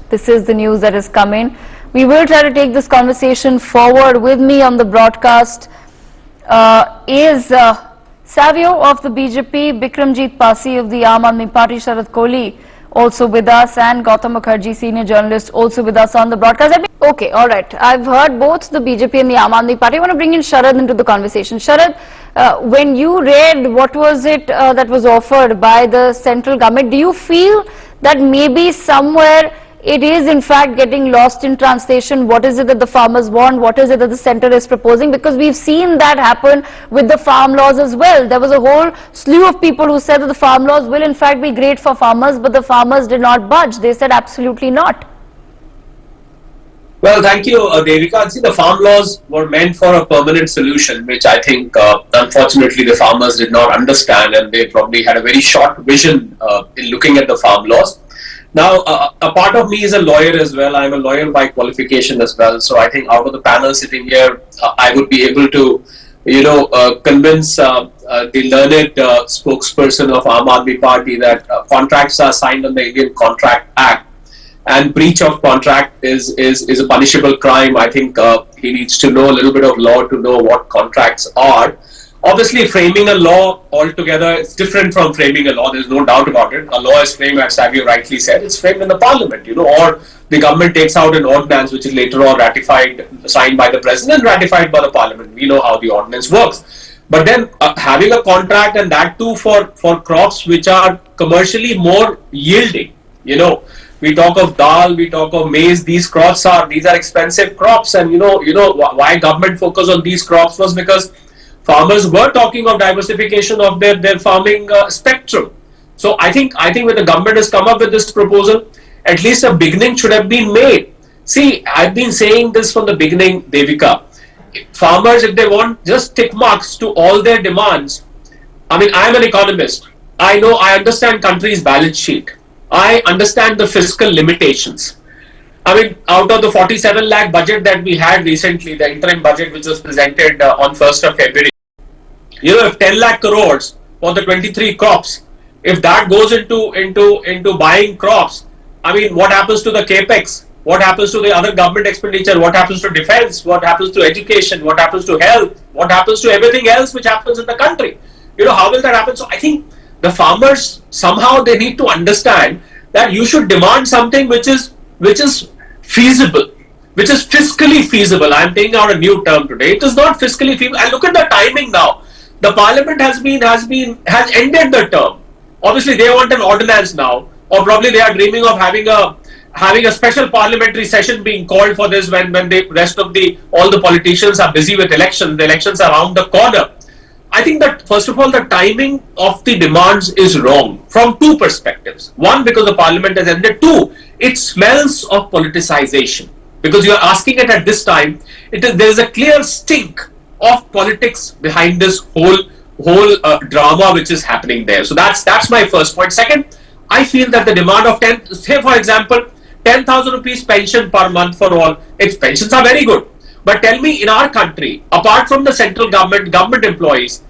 This is the news that has come in. We will try to take this conversation forward. With me on the broadcast is Savio of the BJP, Bikramjit Pasi of the Aam Aadmi Party, Sharad Kohli also with us, and Gautam Mukherjee, senior journalist, also with us on the broadcast. Okay, all right. I've heard both the BJP and the Aam Aadmi Party. I want to bring in Sharad into the conversation. Sharad, when you read what was it that was offered by the central government, do you feel that maybe somewhere it is in fact getting lost in translation? What is it that the farmers want? What is it that the centre is proposing? Because we've seen that happen with the farm laws as well. There was a whole slew of people who said that the farm laws will in fact be great for farmers, but the farmers did not budge. They said absolutely not. Well, thank you, Devika. See, the farm laws were meant for a permanent solution, which I think, unfortunately, the farmers did not understand, and they probably had a very short vision in looking at the farm laws. Now, a part of me is a lawyer as well. I'm a lawyer by qualification as well. So I think out of the panel sitting here, I would be able to, convince the learned spokesperson of Aam Aadmi Party that contracts are signed on the Indian Contract Act, and breach of contract is a punishable crime. I think he needs to know a little bit of law to know what contracts are. Obviously, framing a law altogether is different from framing a law. There's no doubt about it. A law is framed, as Savio rightly said, it's framed in the parliament, or the government takes out an ordinance which is later on ratified, signed by the president, ratified by the parliament. We know how the ordinance works. But then having a contract, and that too for crops which are commercially more yielding, we talk of dal, we talk of maize. These are expensive crops, and why government focus on these crops was because farmers were talking of diversification of their farming spectrum. So I think when the government has come up with this proposal, at least a beginning should have been made. See, I've been saying this from the beginning, Devika. Farmers, if they want just tick marks to all their demands, I mean, I'm an economist. I understand country's balance sheet. I understand the fiscal limitations. I mean, out of the 47 lakh budget that we had recently, the interim budget which was presented on 1st of February, if 10 lakh crores for the 23 crops, if that goes into buying crops, I mean, what happens to the capex? What happens to the other government expenditure? What happens to defense? What happens to education? What happens to health? What happens to everything else which happens in the country? How will that happen? So I think the farmers, somehow they need to understand that you should demand something which is feasible, which is fiscally feasible. I'm taking out a new term today. It is not fiscally feasible. And look at the timing now. The parliament has ended the term. Obviously, they want an ordinance now, or probably they are dreaming of having a special parliamentary session being called for this when the rest of all the politicians are busy with elections. The elections are around the corner. I think that first of all, the timing of the demands is wrong from two perspectives. One, because the parliament has ended. Two, it smells of politicization, because you are asking it at this time. There is a clear stink of politics behind this whole drama which is happening there. So that's my first point. Second, I feel that the demand of say for example, 10,000 rupees pension per month for all. Its pensions are very good. But tell me, in our country, apart from the central government employees,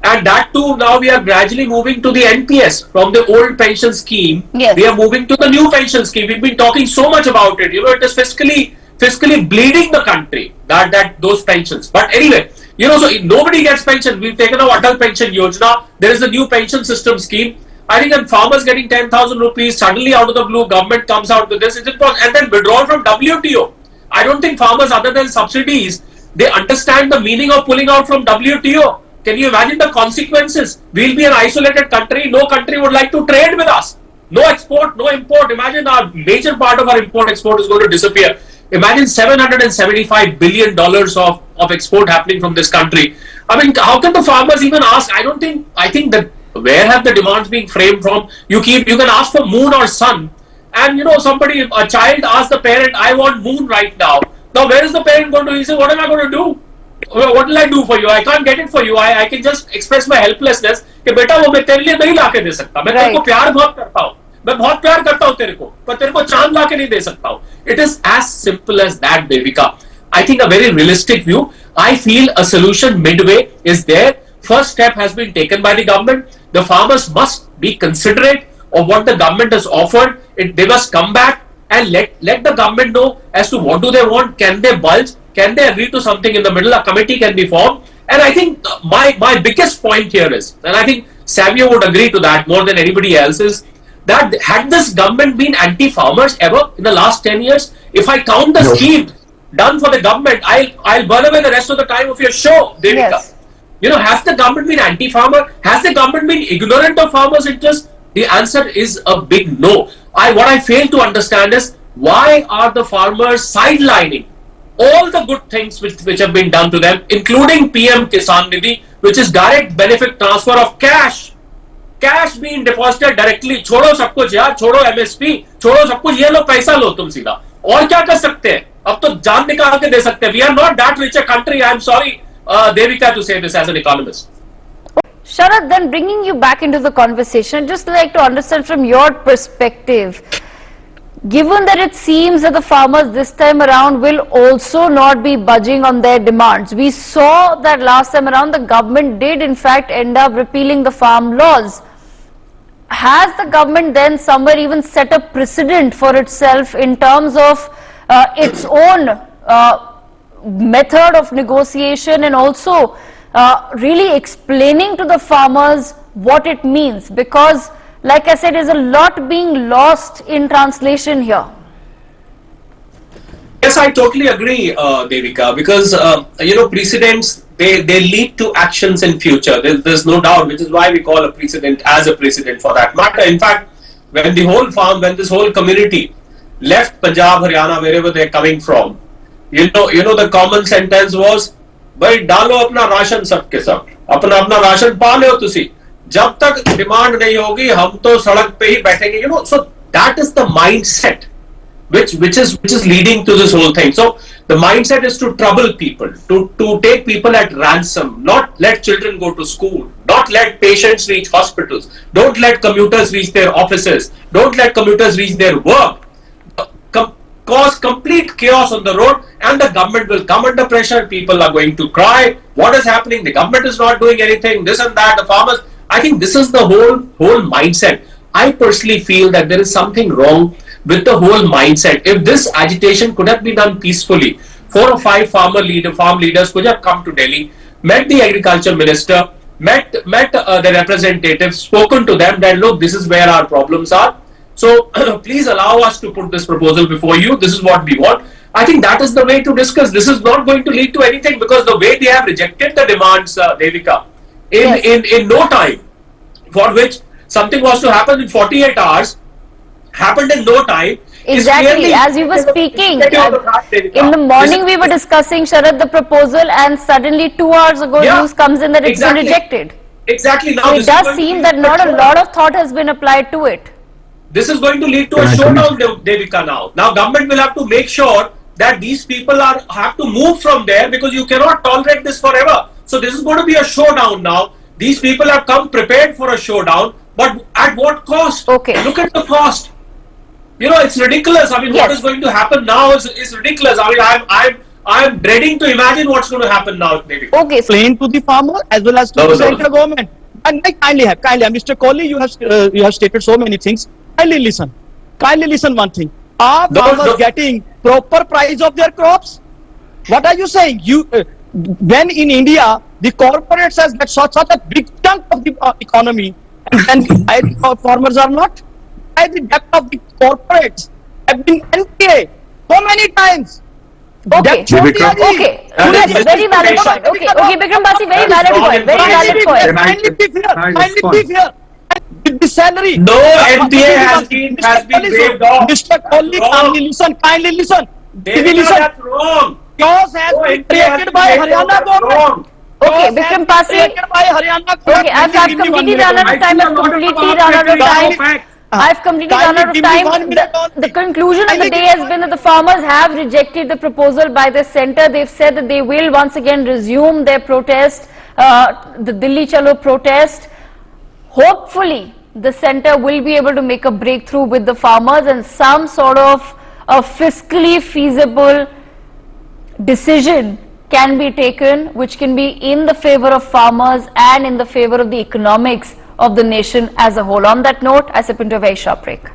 and that too, now we are gradually moving to the NPS from the old pension scheme. Yes. We are moving to the new pension scheme. We've been talking so much about it. It is fiscally bleeding the country, that those pensions. But anyway, so nobody gets pension. We've taken our Atal Pension Yojana. There is a new pension system scheme. I think when farmers getting 10,000 rupees, suddenly out of the blue, government comes out with this, and then withdrawal from WTO. I don't think farmers, other than subsidies, they understand the meaning of pulling out from WTO. Can you imagine the consequences? We'll be an isolated country. No country would like to trade with us. No export, no import. Imagine our major part of our import-export is going to disappear. Imagine $775 billion of export happening from this country. I mean, how can the farmers even ask? I think that where have the demands being framed from? You can ask for moon or sun. And a child asks the parent, I want moon right now. Now, where is the parent going to? He says, what am I going to do? What will I do for you? I can't get it for you. I can just express my helplessness. कि बेटा वो मैं तेरे लिए नहीं लाके दे सकता. मैं तेरे को प्यार बहुत करता हूँ. मैं बहुत प्यार करता हूँ तेरे को. पर तेरे को चांद लाके नहीं दे सकता हूँ. It is as simple as that, Devika. I think a very realistic view. I feel a solution midway is there. First step has been taken by the government. The farmers must be considerate of what the government has offered. They must come back and let the government know as to what do they want. Can they bulge? Can they agree to something in the middle? A committee can be formed. And I think my biggest point here is, and I think Savio would agree to that more than anybody else, is that had this government been anti-farmers ever in the last 10 years? If I count the schemes done for the government, I'll burn away the rest of the time of your show, Devika. Yes. You know, has the government been anti-farmer? Has the government been ignorant of farmers' interests? The answer is a big no. What I fail to understand is, why are the farmers sidelining all the good things which have been done to them, including PM Kisan Nidhi, which is direct benefit transfer of cash being deposited directly. छोड़ो सब कुछ यार, छोड़ो MSP, छोड़ो सब कुछ, ये लो पैसा लो तुम सीधा. और क्या कर सकते हैं? अब तो जान निकाल के दे सकते हैं. We are not that rich a country. I am sorry, Devika, to say this as an economist. Sharad, then bringing you back into the conversation, I'd just like to understand from your perspective, given that it seems that the farmers this time around will also not be budging on their demands. We saw that last time around the government did in fact end up repealing the farm laws. Has the government then somewhere even set a precedent for itself in terms of its own method of negotiation, and also really explaining to the farmers what it means? Because like I said, there's a lot being lost in translation here. Yes, I totally agree, Devika, because precedents, they lead to actions in future. There's no doubt, which is why we call a precedent as a precedent for that matter. In fact, when this whole community left Punjab, Haryana, wherever they're coming from, the common sentence was, "Bhai, डालो अपना ration सबके सब, अपना ration पा लो तुसी, जब तक demand नहीं होगी हम तो सड़क पे ही बैठेंगे." So that is the mindset which is leading to this whole thing. So the mindset is to trouble people, to take people at ransom, not let children go to school, not let patients reach hospitals, don't let commuters reach their offices, don't let commuters reach their work, cause complete chaos on the road, and the government will come under pressure. People are going to cry. What is happening? The government is not doing anything, this and that. The farmers, I think this is the whole mindset. I personally feel that there is something wrong with the whole mindset. If this agitation could have been done peacefully, 4 or 5 farm leaders could have come to Delhi, met the agriculture minister, met the representatives, spoken to them that, look, this is where our problems are. So please allow us to put this proposal before you. This is what we want. I think that is the way to discuss. This is not going to lead to anything, because the way they have rejected the demands, Devika, in no time, for which something was to happen in 48 hours, happened in no time. Exactly, as we were speaking, in the morning we were discussing, Sharad, the proposal, and suddenly 2 hours ago news comes in that it's been rejected. Exactly. Now, so it does seem that not a lot of thought has been applied to it. This is going to lead to a showdown, Devika, now. Now government will have to make sure that these people have to move from there, because you cannot tolerate this forever. So this is going to be a showdown now. These people have come prepared for a showdown, but at what cost? Okay. Look at the cost. It's ridiculous. I mean, what is going to happen now is ridiculous. I mean, I'm dreading to imagine what's going to happen now, Devika. Okay. Explain to the farmer as well as to the central government. And kindly, Mr. Kohli, you have stated so many things. Kindly listen one thing. Are farmers getting proper price of their crops? What are you saying? When in India the corporates has got such a big chunk of the economy, and then farmers are not. The debt of the corporates have been NPA so many times. Okay. Okay. Very valid point. Okay. Bikram Basi, very valid point. Very valid point. Kindly be fair. With the salary. No NPA has been waived off. Mr. Kohli, kindly listen. That's wrong. Chaos has been created by Haryana government. Okay, Bikram Basi. Okay, I've completely run out of time. I've completely run out of time. The conclusion of the day has been that the farmers have rejected the proposal by the centre. They've said that they will once again resume their protest, the Delhi Chalo protest. Hopefully, the centre will be able to make a breakthrough with the farmers, and some sort of a fiscally feasible decision can be taken, which can be in the favour of farmers and in the favour of the economics of the nation as a whole. On that note, I step into a very short break.